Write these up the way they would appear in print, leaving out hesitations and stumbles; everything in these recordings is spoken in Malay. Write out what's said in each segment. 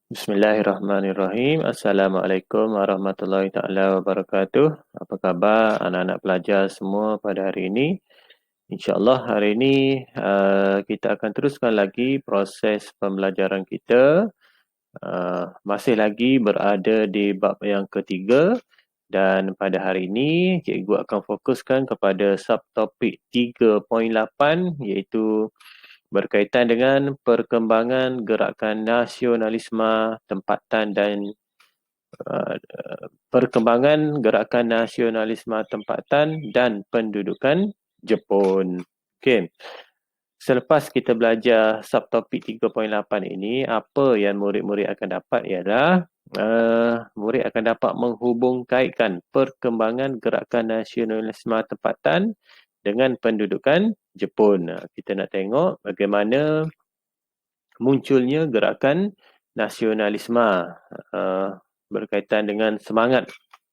Bismillahirrahmanirrahim. Assalamualaikum warahmatullahi taala wabarakatuh. Apa khabar anak-anak pelajar semua pada hari ini? InsyaAllah hari ini kita akan teruskan lagi proses pembelajaran kita. Masih lagi berada di bab yang ketiga dan pada hari ini cikgu akan fokuskan kepada subtopik 3.8 iaitu berkaitan dengan perkembangan gerakan nasionalisme tempatan dan perkembangan gerakan nasionalisme tempatan dan pendudukan Jepun. Okey. Selepas kita belajar subtopik 3.8 ini, apa yang murid-murid akan dapat ialah murid akan dapat menghubungkaitkan perkembangan gerakan nasionalisme tempatan dengan pendudukan Jepun. Kita nak tengok bagaimana munculnya gerakan nasionalisme berkaitan dengan semangat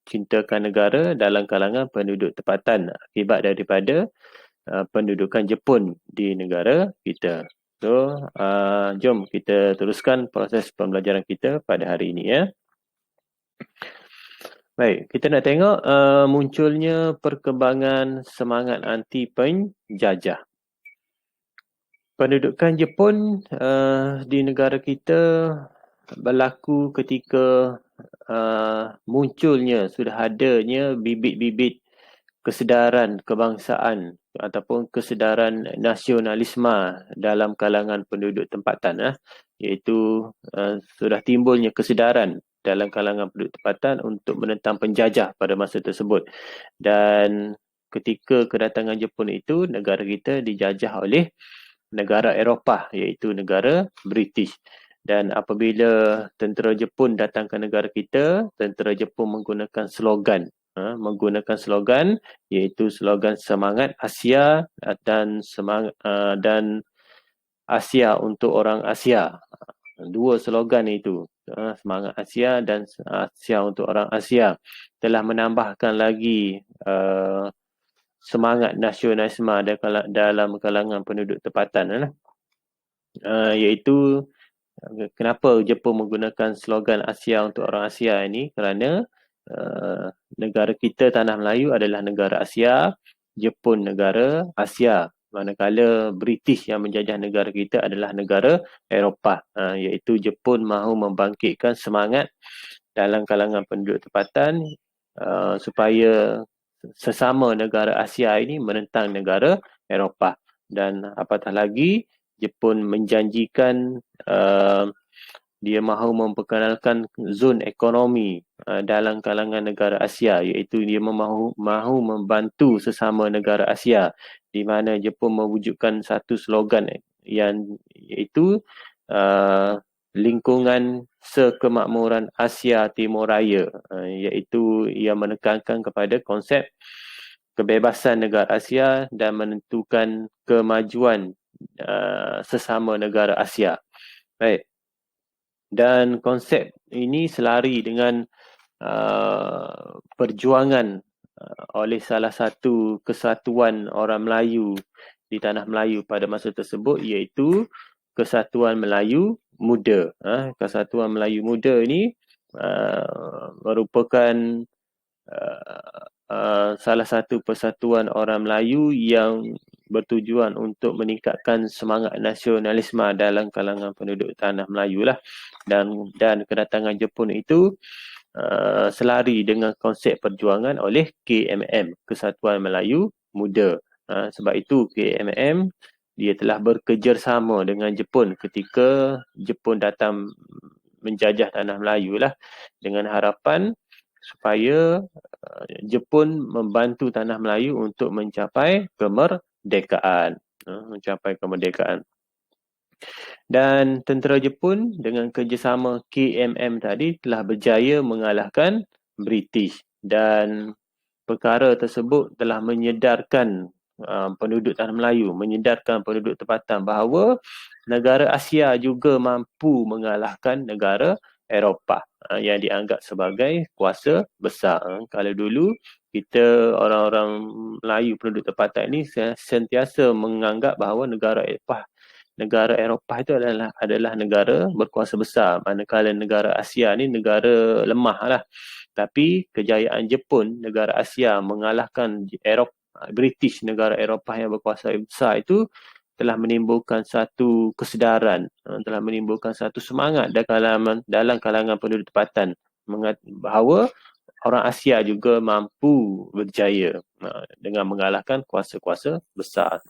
cintakan negara dalam kalangan penduduk tempatan akibat daripada pendudukan Jepun di negara kita. So, jom kita teruskan proses pembelajaran kita pada hari ini ya. Baik, kita nak tengok munculnya perkembangan semangat anti penjajah. Pendudukan Jepun di negara kita berlaku ketika munculnya, sudah adanya bibit-bibit kesedaran kebangsaan ataupun kesedaran nasionalisme dalam kalangan penduduk tempatan, iaitu sudah timbulnya kesedaran dalam kalangan penduduk tempatan untuk menentang penjajah pada masa tersebut. Dan ketika kedatangan Jepun itu, negara kita dijajah oleh negara Eropah iaitu negara British. Dan apabila tentera Jepun datang ke negara kita, tentera Jepun menggunakan slogan iaitu slogan semangat Asia dan Asia untuk orang Asia. Dua slogan itu, semangat Asia dan Asia untuk orang Asia, telah menambahkan lagi semangat nasionalisme dalam kalangan penduduk tempatan, iaitu kenapa Jepun menggunakan slogan Asia untuk orang Asia ini? Kerana negara kita Tanah Melayu adalah negara Asia, Jepun negara Asia, manakala British yang menjajah negara kita adalah negara Eropah, iaitu Jepun mahu membangkitkan semangat dalam kalangan penduduk tempatan supaya sesama negara Asia ini menentang negara Eropah. Dan apatah lagi, Jepun menjanjikan dia mahu memperkenalkan zon ekonomi dalam kalangan negara Asia, iaitu dia mahu membantu sesama negara Asia, di mana Jepun mewujudkan satu slogan yang iaitu lingkungan sekemakmuran Asia Timur Raya, iaitu ia menekankan kepada konsep kebebasan negara Asia dan menentukan kemajuan sesama negara Asia. Baik. Dan konsep ini selari dengan perjuangan oleh salah satu kesatuan orang Melayu di Tanah Melayu pada masa tersebut, iaitu Kesatuan Melayu Muda. Kesatuan Melayu Muda ini merupakan salah satu persatuan orang Melayu yang bertujuan untuk meningkatkan semangat nasionalisme dalam kalangan penduduk Tanah Melayu lah. Dan kedatangan Jepun itu selari dengan konsep perjuangan oleh KMM, Kesatuan Melayu Muda. Sebab itu KMM dia telah bekerjasama dengan Jepun ketika Jepun datang menjajah Tanah Melayu lah, dengan harapan supaya Jepun membantu Tanah Melayu untuk mencapai kemerdekaan. Dan tentera Jepun dengan kerjasama KMM tadi telah berjaya mengalahkan British, dan perkara tersebut telah menyedarkan penduduk Tanah Melayu, menyedarkan penduduk tempatan bahawa negara Asia juga mampu mengalahkan negara Eropah yang dianggap sebagai kuasa besar. Kalau dulu kita orang-orang Melayu penduduk tempatan ini sentiasa menganggap bahawa negara Eropah negara Eropah itu adalah negara berkuasa besar, manakala negara Asia ni negara lemah lah. Tapi kejayaan Jepun, negara Asia mengalahkan British, negara Eropah yang berkuasa besar itu, telah menimbulkan satu kesedaran, telah menimbulkan satu semangat dalam kalangan penduduk tempatan bahawa orang Asia juga mampu berjaya dengan mengalahkan kuasa-kuasa besar.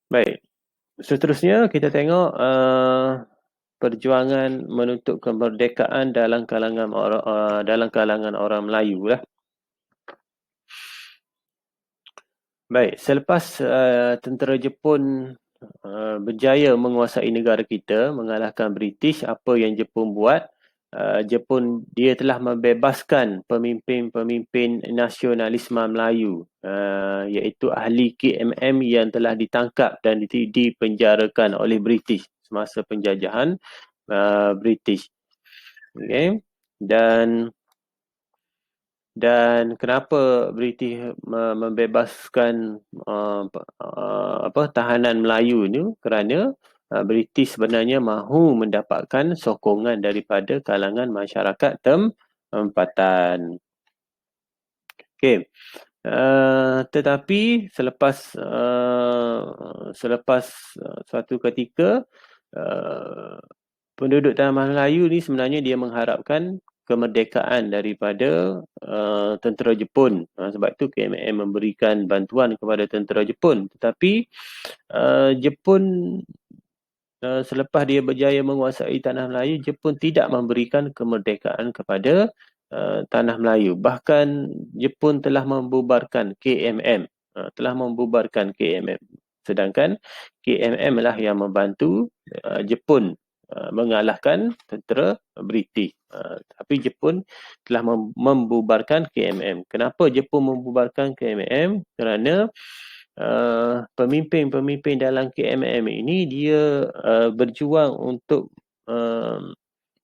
Baik, seterusnya kita tengok perjuangan menuntut kemerdekaan dalam kalangan orang Melayu lah. Baik, selepas tentera Jepun berjaya menguasai negara kita, mengalahkan British, apa yang Jepun buat? Jepun dia telah membebaskan pemimpin-pemimpin nasionalisme Melayu, iaitu ahli KMM yang telah ditangkap dan dipenjarakan oleh British semasa penjajahan British. Okay. Dan kenapa British membebaskan tahanan Melayu ni? Kerana British sebenarnya mahu mendapatkan sokongan daripada kalangan masyarakat tempatan. Okey. Tetapi selepas suatu ketika penduduk tanah Melayu ni sebenarnya dia mengharapkan kemerdekaan daripada tentera Jepun. Sebab itu KMM memberikan bantuan kepada tentera Jepun. Tetapi Jepun selepas dia berjaya menguasai tanah Melayu, Jepun tidak memberikan kemerdekaan kepada tanah Melayu. Bahkan Jepun telah membubarkan KMM. Sedangkan KMM lah yang membantu Jepun mengalahkan tentera British. Tapi Jepun telah membubarkan KMM. Kenapa Jepun membubarkan KMM? Kerana pemimpin-pemimpin dalam KMM ini dia berjuang untuk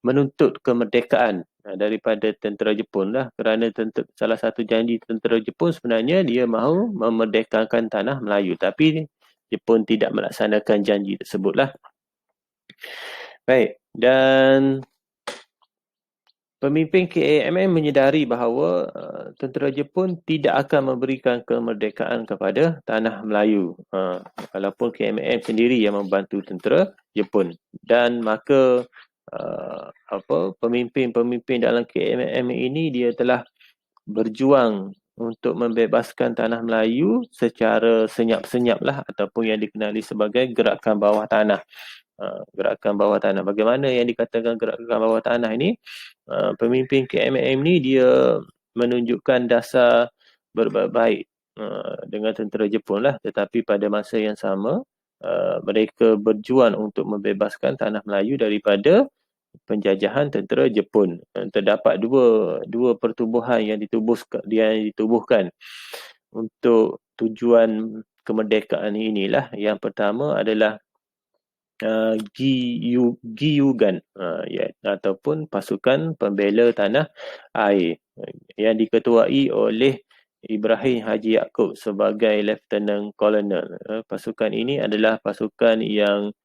menuntut kemerdekaan daripada tentera Jepun lah. Kerana salah satu janji tentera Jepun sebenarnya dia mahu memerdekakan tanah Melayu. Tapi Jepun tidak melaksanakan janji tersebut lah. Baik, dan pemimpin KMM menyedari bahawa tentera Jepun tidak akan memberikan kemerdekaan kepada tanah Melayu, walaupun KMM sendiri yang membantu tentera Jepun. Dan maka pemimpin-pemimpin dalam KMM ini dia telah berjuang untuk membebaskan tanah Melayu secara senyap-senyap lah, ataupun yang dikenali sebagai gerakan bawah tanah. Gerakan bawah tanah. Bagaimana yang dikatakan gerakan bawah tanah ini? Pemimpin KMM ni dia menunjukkan dasar berbuat baik dengan tentera Jepun lah, tetapi pada masa yang sama mereka berjuang untuk membebaskan tanah Melayu daripada penjajahan tentera Jepun. Terdapat dua pertubuhan yang ditubuhkan untuk tujuan kemerdekaan inilah. Yang pertama adalah Gyugan, ataupun pasukan pembela tanah air, yang diketuai oleh Ibrahim Haji Yaakob sebagai Lieutenant Colonel. Pasukan ini adalah pasukan yang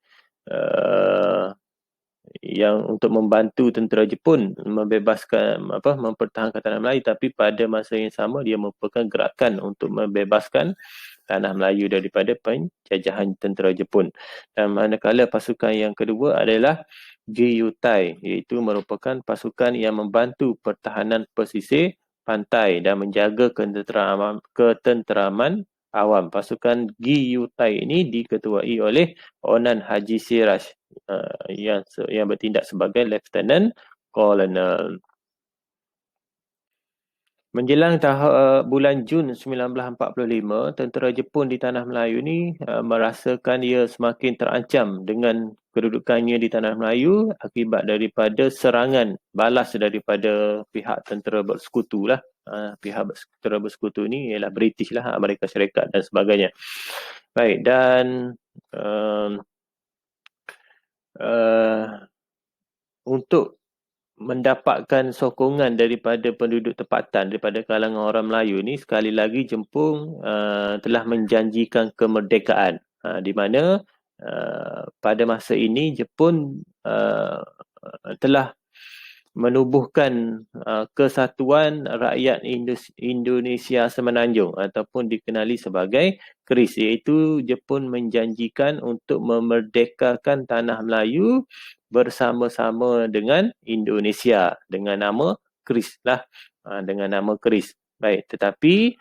untuk membantu tentera Jepun mempertahankan tanah Melayu, tapi pada masa yang sama dia merupakan gerakan untuk membebaskan tanah Melayu daripada penjajahan tentera Jepun. Dan manakala pasukan yang kedua adalah Gyutai, iaitu merupakan pasukan yang membantu pertahanan pesisir pantai dan menjaga ketenteraman awam. Pasukan Gyutai ini diketuai oleh Onan Haji Siraj yang bertindak sebagai Lieutenant Colonel. Menjelang bulan Jun 1945, tentera Jepun di Tanah Melayu ni merasakan ia semakin terancam dengan kedudukannya di Tanah Melayu akibat daripada serangan balas daripada pihak tentera bersekutu lah. Pihak tentera bersekutu ni ialah British lah, Amerika Syarikat dan sebagainya. Baik, dan untuk mendapatkan sokongan daripada penduduk tempatan, daripada kalangan orang Melayu ni, sekali lagi Jepun telah menjanjikan kemerdekaan. Di mana pada masa ini Jepun telah menubuhkan kesatuan rakyat Indonesia Semenanjung ataupun dikenali sebagai KRIS, iaitu Jepun menjanjikan untuk memerdekakan tanah Melayu bersama-sama dengan Indonesia dengan nama KRIS lah, dengan nama KRIS. Baik, tetapi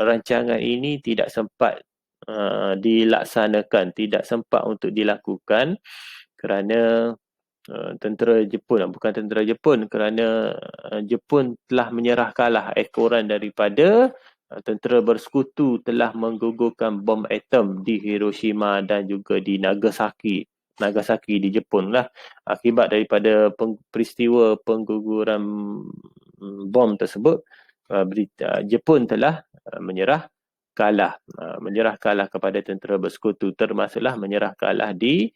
rancangan ini tidak sempat dilaksanakan, tidak sempat untuk dilakukan kerana tentera Jepun, bukan tentera Jepun, kerana Jepun telah menyerah kalah ekoran daripada tentera bersekutu telah menggugurkan bom atom di Hiroshima dan juga di Nagasaki di Jepun lah. Akibat daripada peristiwa pengguguran bom tersebut, Jepun telah menyerah kalah kepada tentera bersekutu, termasuklah menyerah kalah di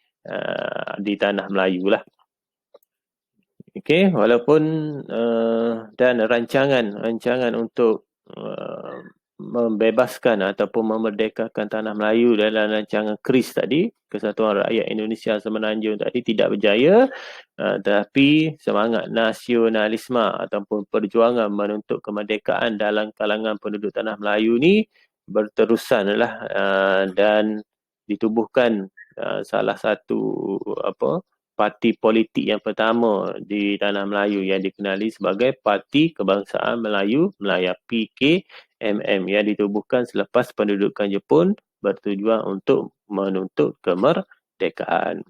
tanah Melayu lah. Okey, walaupun dan rancangan untuk membebaskan ataupun memerdekakan tanah Melayu dalam rancangan KRIS tadi, Kesatuan Rakyat Indonesia Semenanjung tadi, tidak berjaya, tetapi semangat nasionalisme ataupun perjuangan menuntut kemerdekaan dalam kalangan penduduk tanah Melayu ni berterusanlah, dan ditubuhkan salah satu parti politik yang pertama di tanah Melayu yang dikenali sebagai Parti Kebangsaan Melayu Melaya, PKMM, yang ditubuhkan selepas pendudukan Jepun bertujuan untuk menuntut kemerdekaan.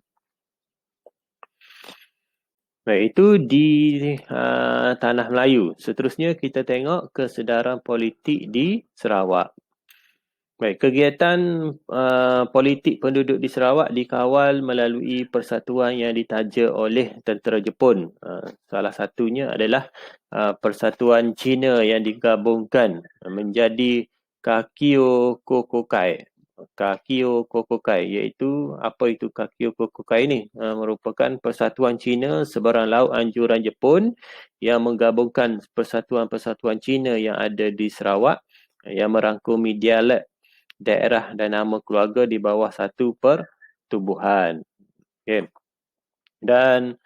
Baik, itu di tanah Melayu. Seterusnya kita tengok kesedaran politik di Sarawak. Baik, kegiatan politik penduduk di Sarawak dikawal melalui persatuan yang ditaja oleh tentera Jepun. Salah satunya adalah persatuan Cina yang digabungkan menjadi Kakio Kokokai. Kakio Kokokai, iaitu apa itu Kakio Kokokai ni? Merupakan persatuan Cina seberang laut anjuran Jepun yang menggabungkan persatuan-persatuan Cina yang ada di Sarawak yang merangkumi dialek, daerah dan nama keluarga di bawah satu pertubuhan. Okay. Dan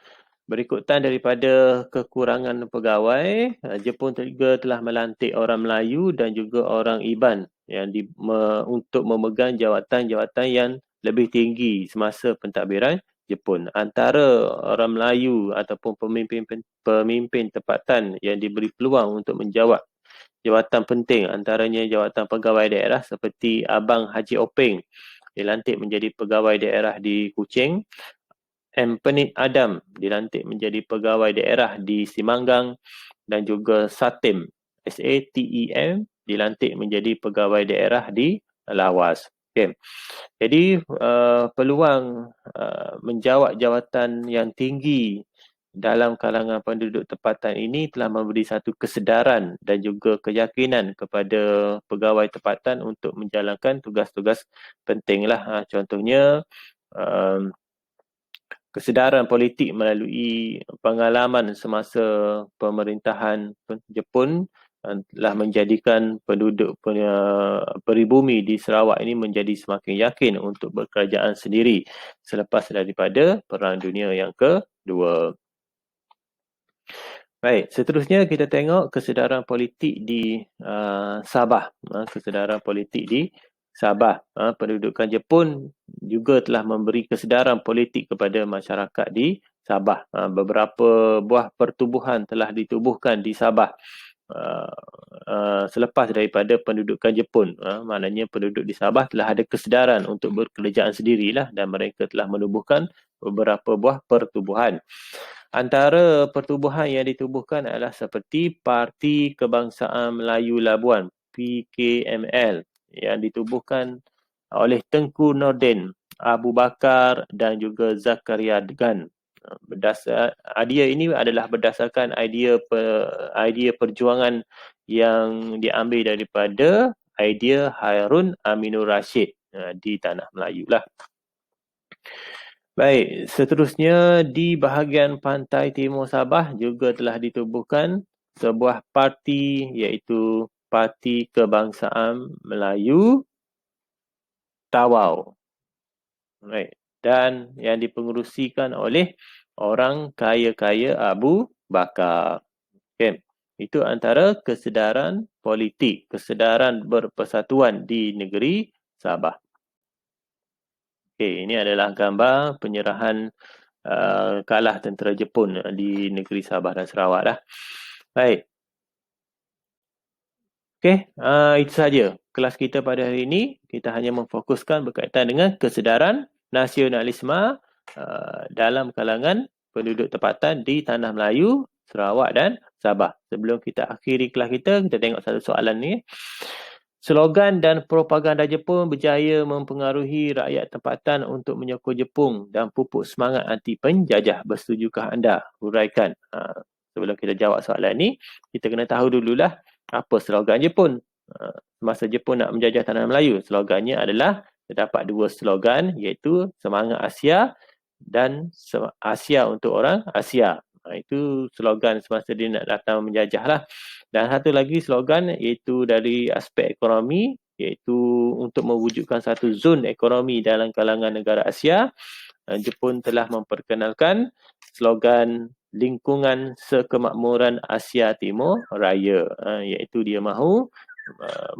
berikutan daripada kekurangan pegawai, Jepun juga telah melantik orang Melayu dan juga orang Iban yang untuk memegang jawatan-jawatan yang lebih tinggi semasa pentadbiran Jepun. Antara orang Melayu ataupun pemimpin tempatan yang diberi peluang untuk menjawab jawatan penting, antaranya jawatan pegawai daerah seperti Abang Haji Openg dilantik menjadi pegawai daerah di Kuching, Penit Adam dilantik menjadi pegawai daerah di Simanggang, dan juga Satem, Satem dilantik menjadi pegawai daerah di Lawas. Okay. Jadi peluang menjawat jawatan yang tinggi dalam kalangan penduduk tempatan ini telah memberi satu kesedaran dan juga keyakinan kepada pegawai tempatan untuk menjalankan tugas-tugas penting lah. Contohnya kesedaran politik melalui pengalaman semasa pemerintahan Jepun telah menjadikan penduduk peribumi di Sarawak ini menjadi semakin yakin untuk berkerajaan sendiri selepas daripada Perang Dunia yang kedua. Baik, seterusnya kita tengok kesedaran politik di Sabah. Kesedaran politik di Sabah. Pendudukan Jepun juga telah memberi kesedaran politik kepada masyarakat di Sabah. Beberapa buah pertubuhan telah ditubuhkan di Sabah selepas daripada pendudukan Jepun. Maknanya penduduk di Sabah telah ada kesedaran untuk berkerajaan sendirilah dan mereka telah menubuhkan beberapa buah pertubuhan. Antara pertubuhan yang ditubuhkan adalah seperti Parti Kebangsaan Melayu Labuan, PKML, yang ditubuhkan oleh Tengku Nordin, Abu Bakar dan juga Zakaria Gan. Idea ini adalah berdasarkan idea perjuangan yang diambil daripada idea Harun Aminur Rashid di tanah Melayu lah. Baik, seterusnya di bahagian pantai timur Sabah juga telah ditubuhkan sebuah parti, iaitu Parti Kebangsaan Melayu Tawau. Right. Dan yang dipengerusikan oleh orang kaya-kaya Abu Bakar. Okay. Itu antara kesedaran politik, kesedaran berpersatuan di negeri Sabah. Okay, ini adalah gambar penyerahan kalah tentera Jepun di negeri Sabah dan Sarawak dah. Baik. Okey, itu saja kelas kita pada hari ini. Kita hanya memfokuskan berkaitan dengan kesedaran nasionalisme dalam kalangan penduduk tempatan di Tanah Melayu, Sarawak dan Sabah. Sebelum kita akhiri kelas kita tengok satu soalan ni. Slogan dan propaganda Jepun berjaya mempengaruhi rakyat tempatan untuk menyokong Jepun dan pupuk semangat anti penjajah. Bersetujukah anda? Huraikan. Sebelum kita jawab soalan ni, kita kena tahu dululah apa slogan Jepun. Masa Jepun nak menjajah tanah Melayu, slogannya adalah terdapat dua slogan iaitu semangat Asia dan Asia untuk orang Asia. Itu slogan semasa dia nak datang menjajah lah. Dan satu lagi slogan iaitu dari aspek ekonomi, iaitu untuk mewujudkan satu zon ekonomi dalam kalangan negara Asia. Jepun telah memperkenalkan slogan lingkungan sekemakmuran Asia Timur Raya, iaitu dia mahu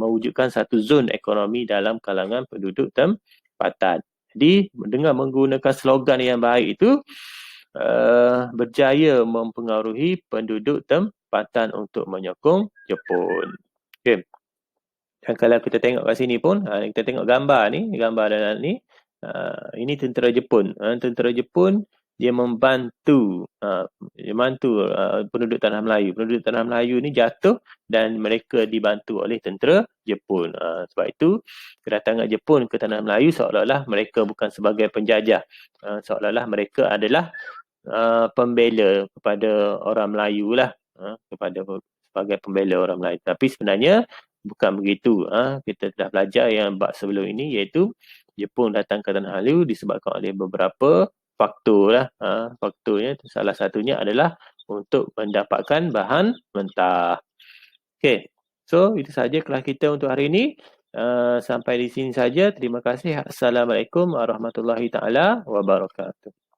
mewujudkan satu zon ekonomi dalam kalangan penduduk tempatan. Jadi dengan menggunakan slogan yang baik itu berjaya mempengaruhi penduduk tempatan untuk menyokong Jepun. Okay. Dan kalau kita tengok kat sini pun, kita tengok gambar ni, gambar dalam ni, ini tentera Jepun. Tentera Jepun dia membantu penduduk Tanah Melayu. Penduduk Tanah Melayu ni jatuh dan mereka dibantu oleh tentera Jepun. Sebab itu kedatangan Jepun ke Tanah Melayu seolah-olah mereka bukan sebagai penjajah. Seolah-olah mereka adalah pembela kepada orang Melayu lah, sebagai pembela orang Melayu. Tapi sebenarnya bukan begitu. Kita telah belajar yang bab sebelum ini iaitu Jepun datang ke Tanah Melayu disebabkan oleh beberapa faktor lah. Faktornya salah satunya adalah untuk mendapatkan bahan mentah. Okay. So itu saja kelas kita untuk hari ini. Sampai di sini saja. Terima kasih. Assalamualaikum warahmatullahi taala wabarakatuh.